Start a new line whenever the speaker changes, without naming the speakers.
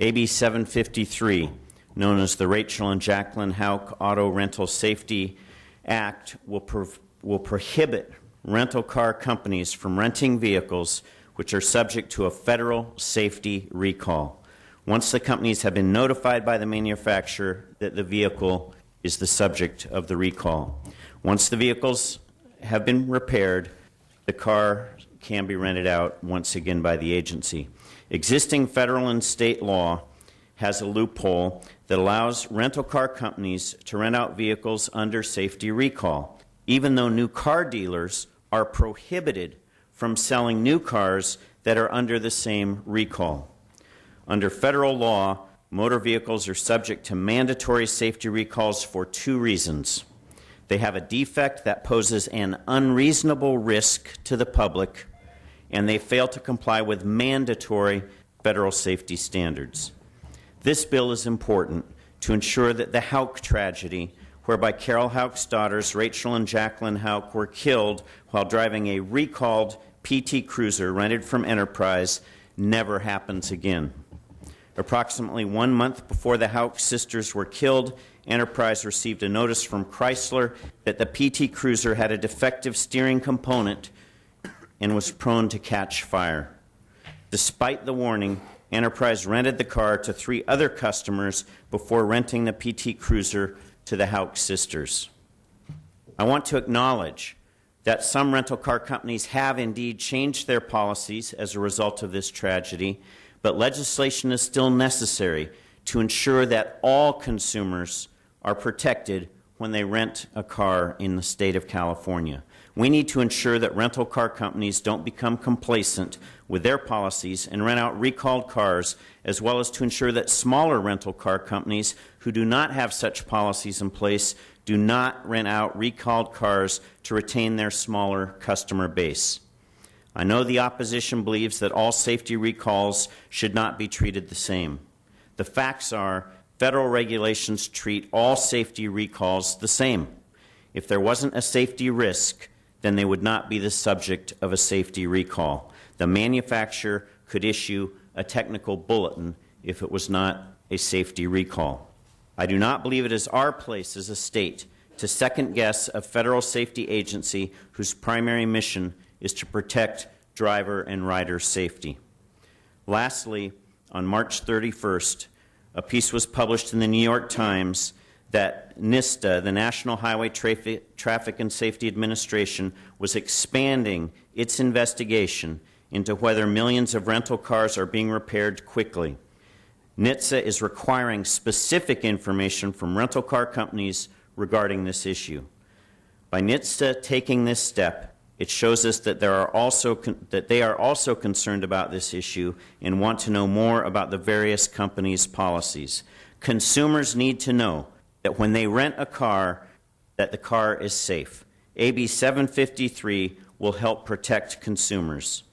AB 753, known as the Rachel and Jacqueline Houck Auto Rental Safety Act, will prohibit rental car companies from renting vehicles which are subject to a federal safety recall once the companies have been notified by the manufacturer that the vehicle is the subject of the recall. Once the vehicles have been repaired, the car can be rented out once again by the agency. Existing federal and state law has a loophole that allows rental car companies to rent out vehicles under safety recall, even though new car dealers are prohibited from selling new cars that are under the same recall. Under federal law, motor vehicles are subject to mandatory safety recalls for two reasons. They have a defect that poses an unreasonable risk to the public, and they fail to comply with mandatory federal safety standards. This bill is important to ensure that the Houck tragedy, whereby Carol Houck's daughters, Rachel and Jacqueline Houck, were killed while driving a recalled PT Cruiser rented from Enterprise, never happens again. Approximately 1 month before the Houck sisters were killed, Enterprise received a notice from Chrysler that the PT Cruiser had a defective steering component and was prone to catch fire. Despite the warning, Enterprise rented the car to 3 other customers before renting the PT Cruiser to the Houck sisters. I want to acknowledge that some rental car companies have indeed changed their policies as a result of this tragedy, but legislation is still necessary to ensure that all consumers are protected when they rent a car in the state of California. We need to ensure that rental car companies don't become complacent with their policies and rent out recalled cars, as well as to ensure that smaller rental car companies who do not have such policies in place do not rent out recalled cars to retain their smaller customer base. I know the opposition believes that all safety recalls should not be treated the same. The facts are federal regulations treat all safety recalls the same. If there wasn't a safety risk, then they would not be the subject of a safety recall. The manufacturer could issue a technical bulletin if it was not a safety recall. I do not believe it is our place as a state to second-guess a federal safety agency whose primary mission is to protect driver and rider safety. Lastly, on March 31st, a piece was published in the New York Times that NHTSA, the National Highway Traffic and Safety Administration, was expanding its investigation into whether millions of rental cars are being repaired quickly. NHTSA is requiring specific information from rental car companies regarding this issue. By NHTSA taking this step, it shows us that they are also concerned about this issue and want to know more about the various companies' policies. Consumers need to know that when they rent a car, that the car is safe. AB 753 will help protect consumers.